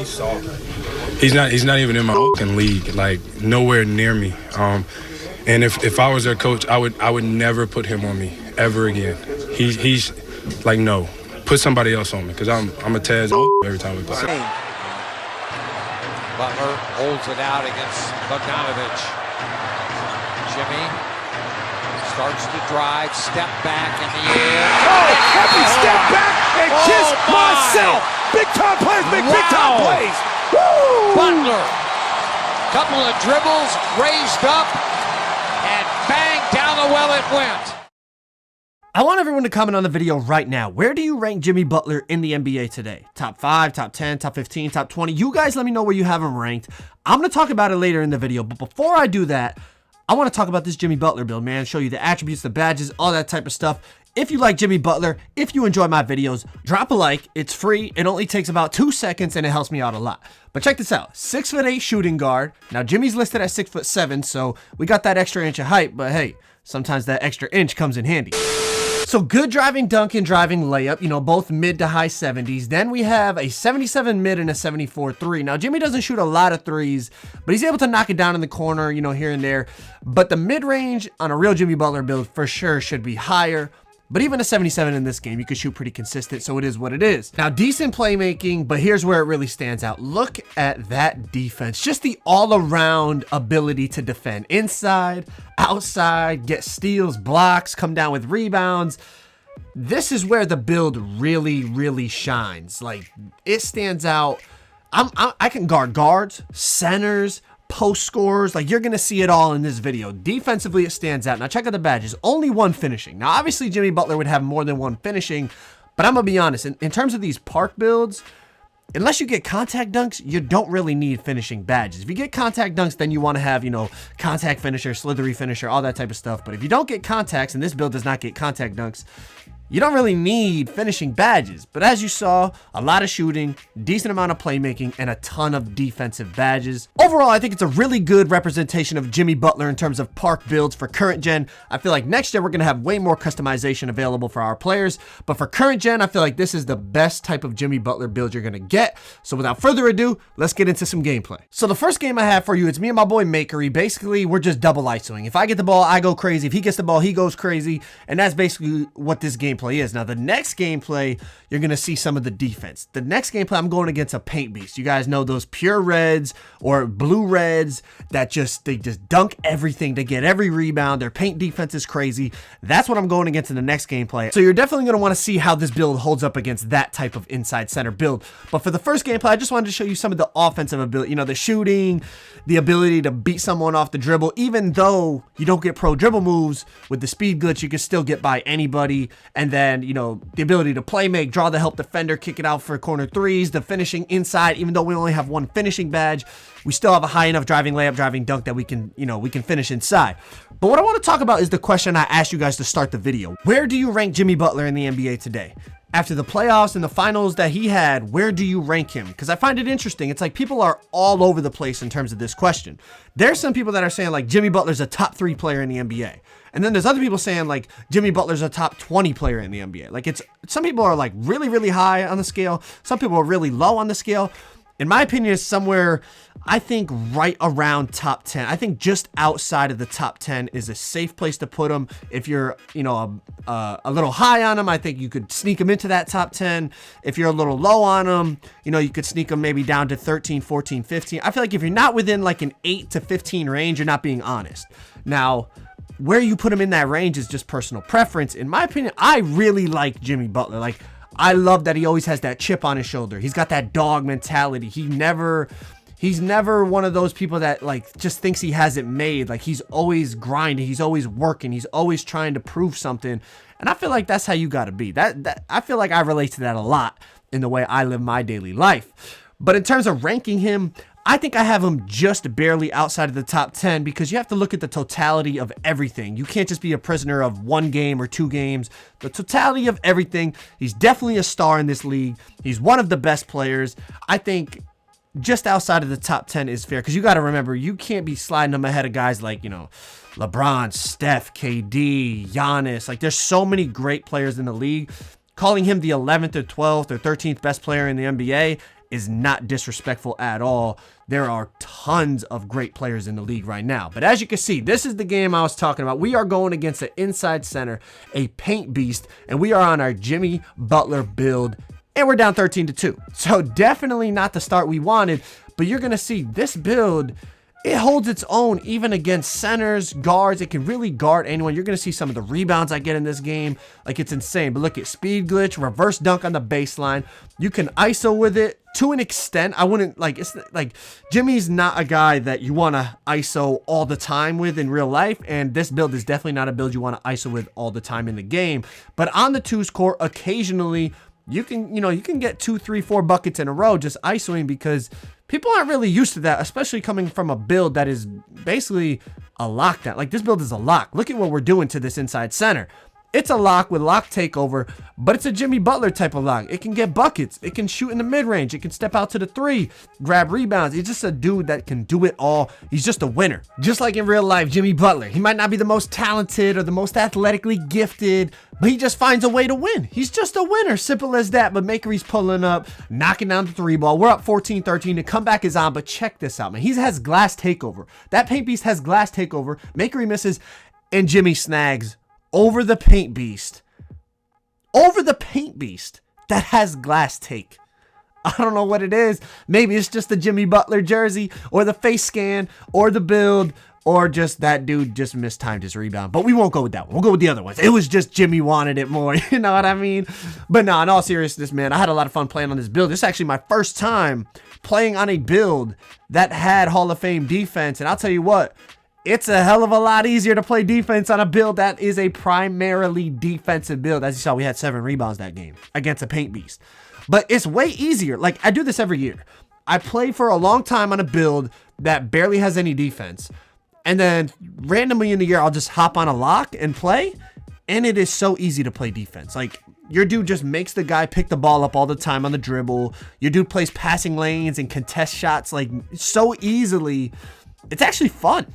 He's soft. He's not even in my league, like nowhere near me. And if I was their coach, I would never put him on me ever again. He's like, no, put somebody else on me, because I'm a Taz every time we play. Butler holds it out against Bogdanovich. Jimmy starts to drive, step back in the air. Oh, happy step back and kiss myself. Big time plays, big time plays. Woo! Butler, couple of dribbles, raised up, and bang, down the well it went. I want everyone to comment on the video right now. Where do you rank Jimmy Butler in the NBA today? Top 5, top 10, top 15, top 20? You guys let me know where you have him ranked. I'm going to talk about it later in the video, but before I do that, I want to talk about this Jimmy Butler build, man. Show you the attributes, the badges, all that type of stuff. If you like Jimmy Butler, if you enjoy my videos, drop a like. It's free. It only takes about 2 seconds and it helps me out a lot. But check this out. 6'8" shooting guard. Now Jimmy's listed at 6'7", so we got that extra inch of height, but hey, sometimes that extra inch comes in handy. So good driving dunk and driving layup, you know, both mid to high 70s. Then we have a 77 mid and a 74 3. Now, Jimmy doesn't shoot a lot of threes, but he's able to knock it down in the corner, you know, here and there. But the mid-range on a real Jimmy Butler build for sure should be higher. But even a 77 in this game, you can shoot pretty consistent, so it is what it is. Now, decent playmaking, but here's where it really stands out. Look at that defense. Just the all-around ability to defend. Inside, outside, get steals, blocks, come down with rebounds. This is where the build really, really shines. Like, it stands out. I can guard guards, centers, post scorers. Like, you're gonna see it all in this video. Defensively, it stands out. Now check out the badges. Only 1 finishing. Now obviously Jimmy Butler would have more than 1 finishing, but I'm gonna be honest, in terms of these park builds, unless you get contact dunks, you don't really need finishing badges. If you get contact dunks, then you want to have, you know, contact finisher, slithery finisher, all that type of stuff. But if you don't get contacts, and this build does not get contact dunks, you don't really need finishing badges. But as you saw, a lot of shooting, decent amount of playmaking, and a ton of defensive badges. Overall, I think it's a really good representation of Jimmy Butler in terms of park builds for current gen. I feel like next year we're going to have way more customization available for our players. But for current gen, I feel like this is the best type of Jimmy Butler build you're going to get. So without further ado, let's get into some gameplay. So the first game I have for you, it's me and my boy Makery. Basically, we're just double ISOing. If I get the ball, I go crazy. If he gets the ball, he goes crazy. And that's basically what this gameplay is. Now the next gameplay, you're gonna see some of the defense. The next gameplay, I'm going against a paint beast. You guys know those pure reds or blue reds that they just dunk everything. They get every rebound. Their paint defense is crazy. That's what I'm going against in the next gameplay. So you're definitely gonna want to see how this build holds up against that type of inside center build. But for the first gameplay, I just wanted to show you some of the offensive ability, you know, the shooting, the ability to beat someone off the dribble. Even though you don't get pro dribble moves with the speed glitch, you can still get by anybody. And then, you know, the ability to play make, draw the help defender, kick it out for corner threes, the finishing inside. Even though we only have 1 finishing badge, we still have a high enough driving layup, driving dunk that we can, you know, we can finish inside. But what I want to talk about is the question I asked you guys to start the video. Where do you rank Jimmy Butler in the NBA today? After the playoffs and the finals that he had, where do you rank him? Because I find it interesting. It's like people are all over the place in terms of this question. There's some people that are saying like Jimmy Butler's a top 3 player in the NBA. And then there's other people saying like Jimmy Butler's a top 20 player in the NBA. Like some people are like really, really high on the scale. Some people are really low on the scale. In my opinion, it's somewhere, I think, right around top 10. I think just outside of the top 10 is a safe place to put him. If you're, you know, a little high on him, I think you could sneak him into that top 10. If you're a little low on him, you know, you could sneak him maybe down to 13, 14, 15. I feel like if you're not within like an 8 to 15 range, you're not being honest. Now, where you put him in that range is just personal preference. In my opinion, I really like Jimmy Butler. Like, I love that he always has that chip on his shoulder. He's got that dog mentality. He's never one of those people that like just thinks he has it made. Like, he's always grinding. He's always working. He's always trying to prove something. And I feel like that's how you got to be. I feel like I relate to that a lot in the way I live my daily life. But in terms of ranking him, I think I have him just barely outside of the top 10 because you have to look at the totality of everything. You can't just be a prisoner of 1 game or 2 games. The totality of everything. He's definitely a star in this league. He's one of the best players. I think just outside of the top 10 is fair because you got to remember, you can't be sliding him ahead of guys like, you know, LeBron, Steph, KD, Giannis. Like, there's so many great players in the league. Calling him the 11th or 12th or 13th best player in the NBA, is not disrespectful at all. There are tons of great players in the league right now. But as you can see, this is the game I was talking about. We are going against an inside center, a paint beast, and we are on our Jimmy Butler build, and we're down 13-2. So definitely not the start we wanted, but you're going to see this build, it holds its own even against centers, guards. It can really guard anyone. You're going to see some of the rebounds I get in this game. Like, it's insane. But look at speed glitch, reverse dunk on the baseline. You can ISO with it to an extent. I wouldn't, like, it's like Jimmy's not a guy that you want to ISO all the time with in real life. And this build is definitely not a build you want to ISO with all the time in the game. But on the twos court, occasionally you can get 2, 3, 4 buckets in a row just ISOing, because people aren't really used to that, especially coming from a build that is basically a lockdown. Like, this build is a lock. Look at what we're doing to this inside center. It's a lock with lock takeover, but it's a Jimmy Butler type of lock. It can get buckets. It can shoot in the mid-range. It can step out to the 3, grab rebounds. He's just a dude that can do it all. He's just a winner. Just like in real life, Jimmy Butler. He might not be the most talented or the most athletically gifted, but he just finds a way to win. He's just a winner. Simple as that. But Makery's pulling up, knocking down the 3 ball. We're up 14-13. The comeback is on, but check this out, man. He has glass takeover. That paint beast has glass takeover. Makery misses, and Jimmy snags over the paint beast. Over the paint beast that has glass take. I don't know what it is. Maybe it's just the Jimmy Butler jersey, or the face scan, or the build, or just that dude just mistimed his rebound. But we won't go with that one. We'll go with the other ones. It was just Jimmy wanted it more. You know what I mean? But no, in all seriousness, man, I had a lot of fun playing on this build. This is actually my first time playing on a build that had Hall of Fame defense. And I'll tell you what, it's a hell of a lot easier to play defense on a build that is a primarily defensive build. As you saw, we had 7 rebounds that game against a paint beast. But it's way easier. Like, I do this every year. I play for a long time on a build that barely has any defense. And then randomly in the year, I'll just hop on a lock and play. And it is so easy to play defense. Like, your dude just makes the guy pick the ball up all the time on the dribble. Your dude plays passing lanes and contest shots, like, so easily. It's actually fun.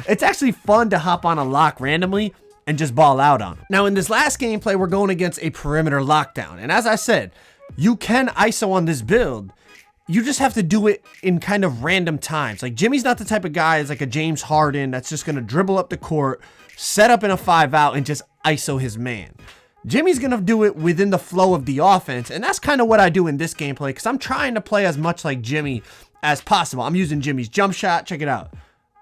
It's actually fun to hop on a lock randomly and just ball out on him. Now, in this last gameplay, we're going against a perimeter lockdown. And as I said, you can ISO on this build. You just have to do it in kind of random times. Like, Jimmy's not the type of guy, it's like a James Harden, that's just going to dribble up the court, set up in a 5-out, and just ISO his man. Jimmy's going to do it within the flow of the offense. And that's kind of what I do in this gameplay, because I'm trying to play as much like Jimmy as possible. I'm using Jimmy's jump shot. Check it out.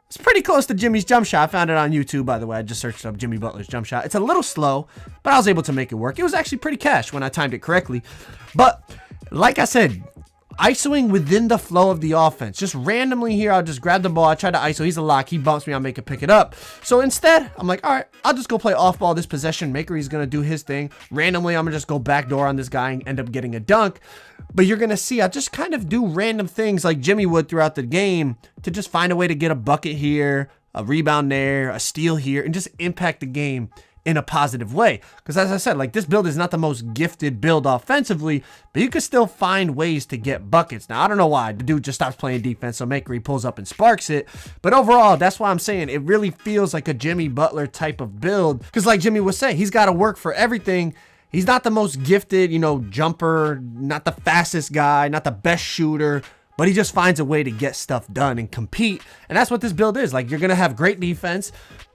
It's pretty close to Jimmy's jump shot. I found it on YouTube, by the way. I just searched up Jimmy Butler's jump shot. It's a little slow, but I was able to make it work. It was actually pretty cash when I timed it correctly. But like I said, ISOing within the flow of the offense. Just randomly here, I'll just grab the ball. I try to ISO. He's a lock. He bumps me. I'll make it pick it up. So instead, I'm like, all right, I'll just go play off ball this possession. Makery's going to do his thing. Randomly, I'm going to just go backdoor on this guy and end up getting a dunk. But you're going to see, I just kind of do random things like Jimmy would throughout the game to just find a way to get a bucket here, a rebound there, a steal here, and just impact the game in a positive way. Because as I said, like, this build is not the most gifted build offensively, but you can still find ways to get buckets. Now, I don't know why. The dude just stops playing defense, so Makery pulls up and sparks it. But overall, that's why I'm saying it really feels like a Jimmy Butler type of build. Because like Jimmy was saying, he's got to work for everything. He's not the most gifted, jumper, not the fastest guy, not the best shooter, but he just finds a way to get stuff done and compete. And that's what this build is. Like, you're going to have great defense,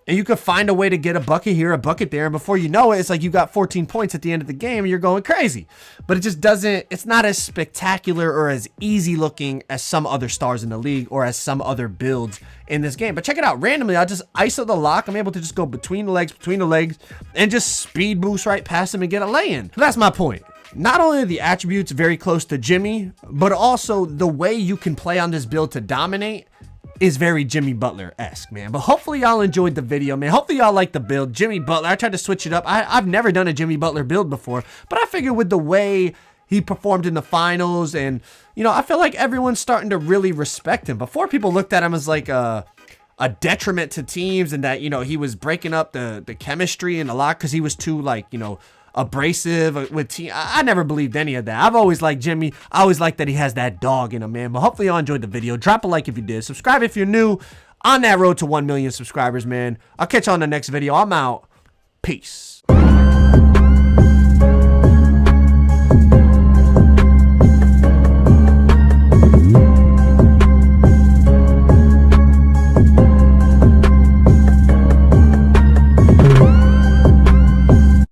and you could find a way to get a bucket here, a bucket there, and before you know it, it's like you got 14 points at the end of the game, and you're going crazy. But it just doesn't, it's not as spectacular or as easy looking as some other stars in the league or as some other builds in this game. But check it out, randomly, I just ISO the lock. I'm able to just go between the legs, and just speed boost right past him and get a lay-in. So that's my point. Not only are the attributes very close to Jimmy, but also the way you can play on this build to dominate is very Jimmy Butler-esque, man. But hopefully y'all enjoyed the video, man. Hopefully y'all like the build. Jimmy Butler, I tried to switch it up. I've never done a Jimmy Butler build before, but I figured with the way he performed in the finals, and, I feel like everyone's starting to really respect him. Before, people looked at him as like a detriment to teams, and that, he was breaking up the chemistry and a lot because he was too, like, abrasive with team. I never believed any of that. I've always liked Jimmy. I always liked that he has that dog in him, man. But hopefully y'all enjoyed the video. Drop a like if you did. Subscribe if you're new. On that road to 1 million subscribers, man. I'll catch you on the next video. I'm out. Peace.